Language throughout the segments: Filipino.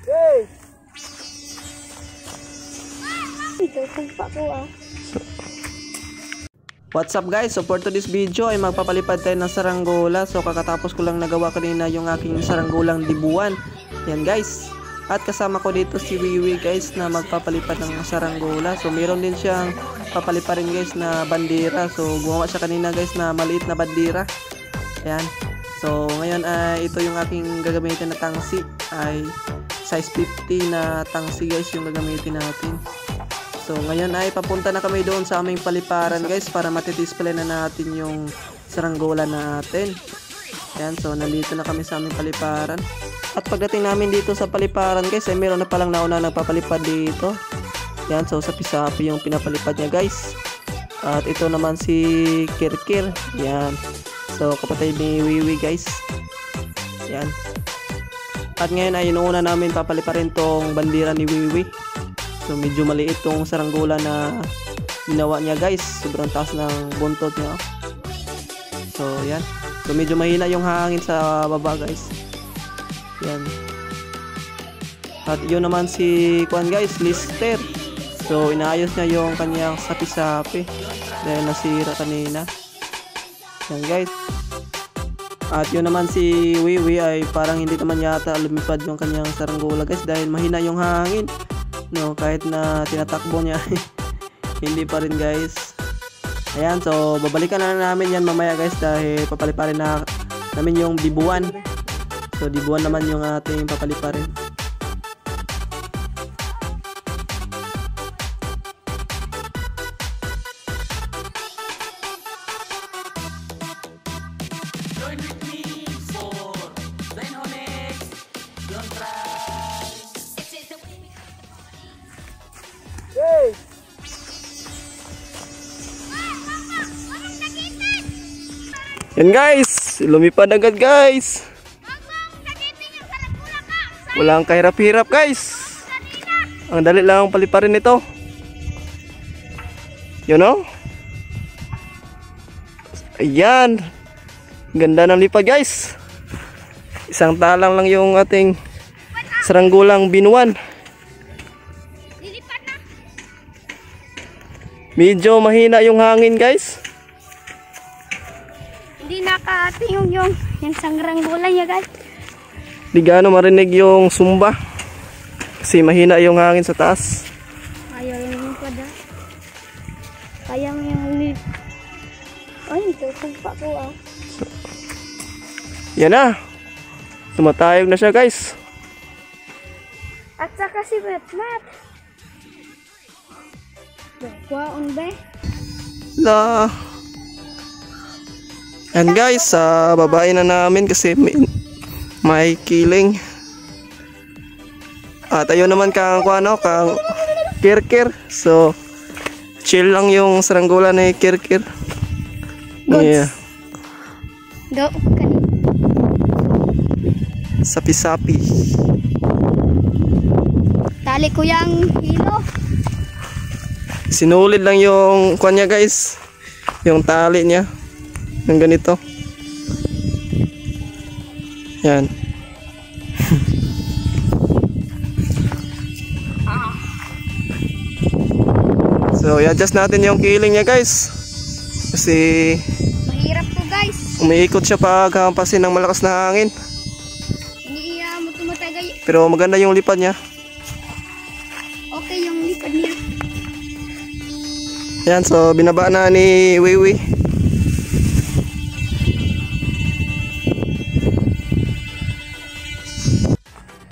Hey! What's up guys? So for today's video ay magpapalipad tayo ng saranggola. So kakatapos ko lang nagawa kanina yung aking saranggolang dibuan. Yan guys. At kasama ko dito si Wiwi guys na magpapalipad ng saranggola. So meron din siyang papaliparin guys na bandera. So gumawa siya kanina guys na maliit na bandera. Yan. So ngayon ay ito yung aking gagamitin na tangsi. Ay size 50 na tangsi guys yung gagamitin natin. So ngayon ay papunta na kami doon sa aming paliparan guys para matidisplay na natin yung saranggola natin. Yan, so nandito na kami sa aming paliparan. At pagdating namin dito sa paliparan guys ay meron na palang nauna nagpapalipad dito. Yan, so sapi-sapi yung pinapalipad niya guys. At ito naman si Kirkir. Yan, so kapatid ni Wiwi guys. Yan. At ngayon ay inuuna namin papaliparin tong bandera ni Wiwi. So medyo maliit tong saranggola na ginawa niya guys. Sobrang taas ng buntot niya. So yan. So medyo mahina yung hangin sa baba guys. Yan. At yun naman si Kuan guys, Lister. So inaayos niya yung kanyang sapi-sapi dahil nasira kanina. Yan guys. At yun naman si Wiwi ay parang hindi naman yata lumipad yung kanyang saranggola guys dahil mahina yung hangin. No, kahit na tinatakbo niya hindi pa rin guys. Ayan, so babalikan na namin yan mamaya guys dahil papaliparin na namin yung dibuan. So dibuan naman yung ating papaliparin. Hey! Yan guys, lumipad agad guys. Walang kahirap-hirap guys. Ang dali lang paliparin nito. You know? Ayan. Ganda ng lipad guys. Isang talang lang yung ating saranggolang binuan. Medyo mahina yung hangin guys. Hindi nakatingog yung saranggola niya guys. Di gaano marinig yung sumba. Kasi mahina yung hangin sa taas. Ayaw yung pada. Kaya mo yung lip. Ay, ito sumpa ko ah. So, yan na. Tumatayog na siya guys. At saka si Betmat. Waon ba? La. And guys, babae na namin kasi may kiling. At ayun naman kang Kirkir. So chill lang yung saranggola ni Kirkir. Yeah. Go. Sapi-sapi. Tali ko yung hilo. Sinulid lang yung kuwan niya guys. Yung tali niya. Yung ganito. Yan. So i-adjust natin yung kiling niya guys. Kasi mahirap to guys. umiikot siya pag hampasin ng malakas na hangin. Hindi mo tumatagay. Pero maganda yung lipad niya. Okay yung lipad niya. Yan, so binaba na ni Wiwi.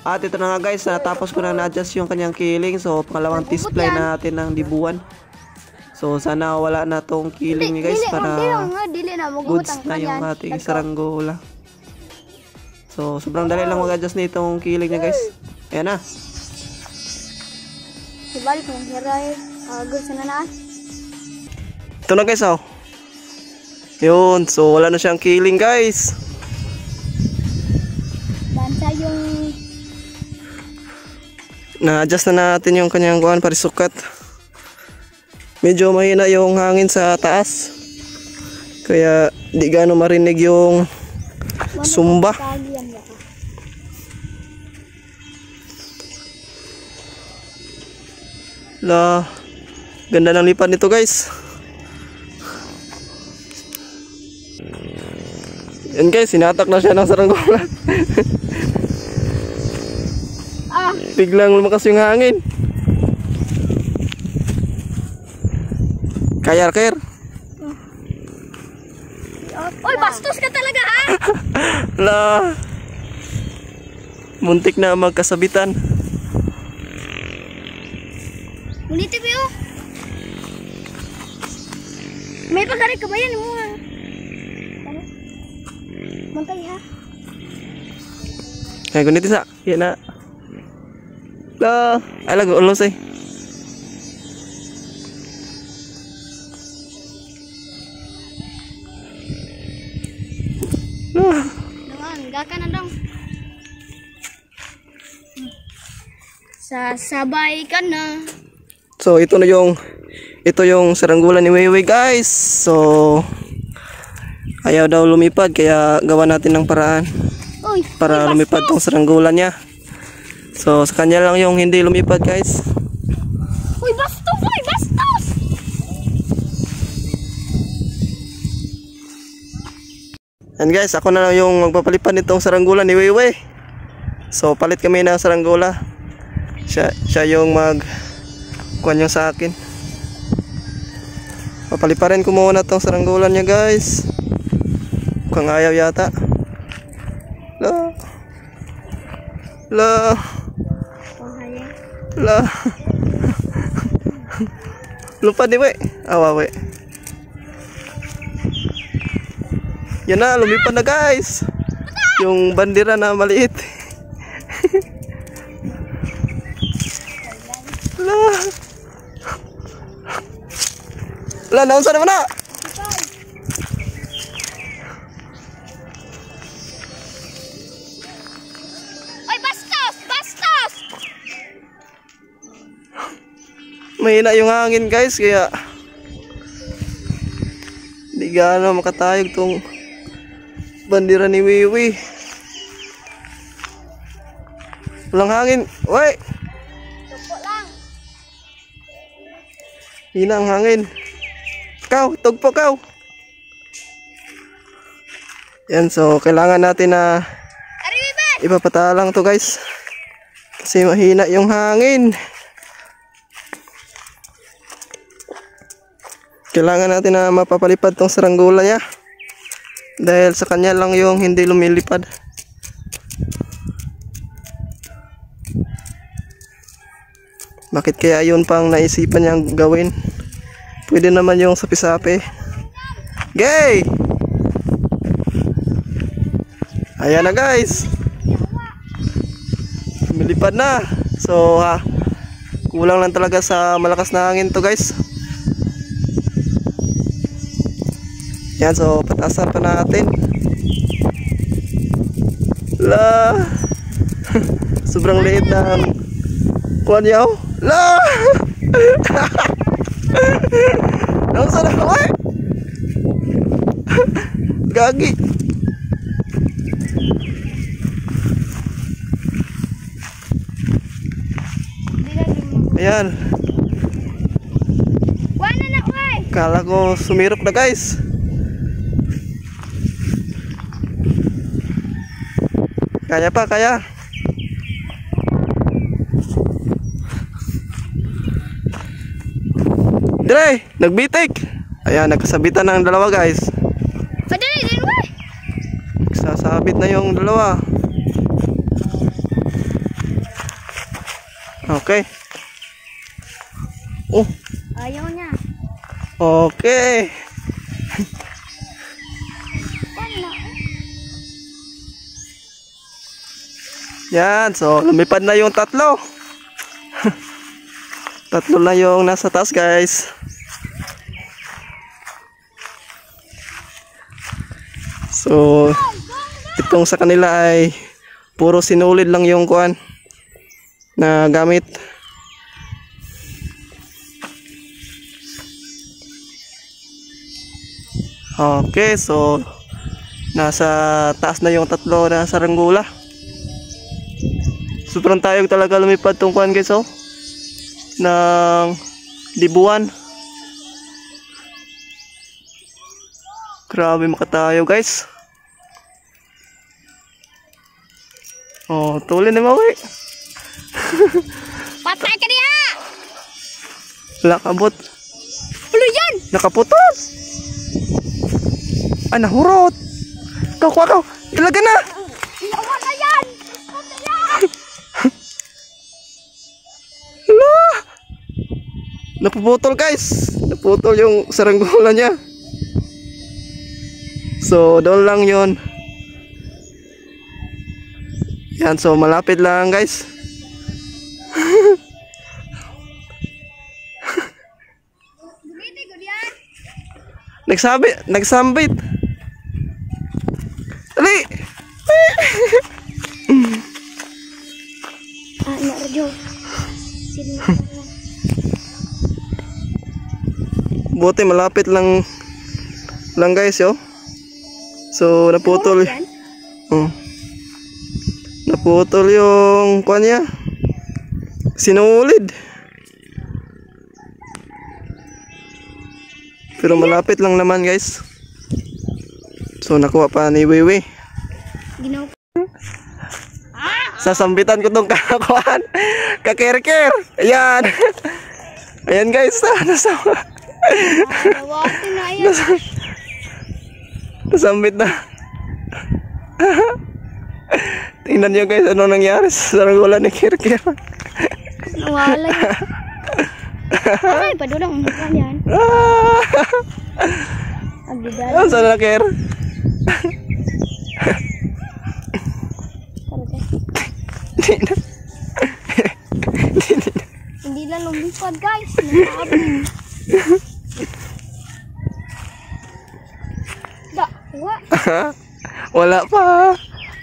At ito na nga guys, natapos ko na na-adjust yung kanyang kiling. So pangalawang display natin ng dibuan. So sana wala na tong kiling ni guys para goods na yung ating saranggola. So sobrang dali lang mag-adjust nitong kiling niya guys. Ayan na. Ibalik mo, hiray. Goods na na. Ito na guys oh. Yun, so wala na siyang kiling guys. Bansa yung Na-adjust na natin yung kanyang kuhan para sukat. Medyo mahina yung hangin sa taas. Kaya di gaano marinig yung sumba. La, ganda ng lipad nito guys. Yan guys, sinatak na siya ng saranggola. Biglang lumakas yung hangin. Kayar. Oy, bastos ka talaga ha? La, muntik na magkasabitan. Ngunit ba yun? May pagkarik ka ba yan mo ha? Mantay ha? Ay, gunit isa. Yan na. La, ay lago ulos eh. Naman, gaka na dong. Sasabay ka na. So ito yung saranggola ni Weiwei guys. So ayaw daw lumipad kaya gawa natin ng paraan Uy, para lumipad tong saranggola niya. So sa kanya lang yung hindi lumipad guys. Uy, bastos! Uy, bastos! And guys, ako na lang yung magpapalipad nitong saranggola ni Weiwei. So palit kami ng saranggola. Siya yung kuhan yung sa akin. Papaliparin ko muna tong saranggola niya guys. Mukhang ayaw yata. La. Lupa di we. Awawe. Yan na, lumipad na guys. Yung bandera na maliit. La, naunsa naman na. Uy, bastos! Bastos! Mahina yung hangin guys kaya di gaano makatayog tong bandera ni Wiwi. Walang hangin. Wey! Tupo lang. Hina ang hangin. Tugpo kaw. Yan, so kailangan natin na ipapatalang to guys. Kasi mahina yung hangin. Kailangan natin na mapapalipad tong saranggola niya. Dahil sa kanya lang yung hindi lumilipad. Bakit kaya yun pang naisipan niyang gawin? Pwede naman yung sapi-sapi. Gay! Ayan na guys. Lumilipad na. So kulang lang talaga sa malakas na hangin to guys. Yan, so patasan pa natin. La. Sobrang liit ng kuwan yaw. La. Nang sana ko eh. Gagi. Ayan. Wala na uy. Kala ko sumirap na guys. Kaya pa, kaya. Dire, nagbitik. Ayan, nagkasabitan ng dalawa guys. Padali din uy. Sasabit na yung dalawa. Okay. Oh, Ayaw niya. okay. Wala. Yan, so lumipad na yung tatlo. Tatlo na yung nasa taas guys. So itong sa kanila ay puro sinulid lang yung kuan na gamit. Okay, so nasa taas na yung tatlo na saranggola. Sobrang tayog talaga lumipad tong kuan guys oh. ng dibuan. Grabe makatayo guys. Oh, tuloy na mawi. Patay ka niya! Wala kabot. Ano yan? Nakaputol. Ah, nahurot. Kuha ka. Ilaga na. Iyawan na yan! Patay yan! Hala. Napuputol guys. Naputol yung saranggola niya. So, doon lang yun. Yan, so malapit lang guys. Nagsambit. Dali. Narjo. Sino? Buti malapit lang guys, yo. So naputol. Naputol yung kuha niya. Sinulid. Pero malapit lang naman guys. So nakuha pa ni Wiwi. Ginaw. Sasambitan ko tong kakakuan. Kakerker. Ayan. Ayan guys. Nawati na yan. Nasambit na. Tingnan nyo guys ano nangyari sa saranggola ni Kerker. Nawala yan. Ay, padulang umukan yan. Agdidala. Ano sa naker? Hindi lang lumipad guys. Nakabing. Wala pa.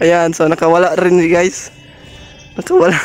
Ayan, so nakawala rin guys. Nakawala.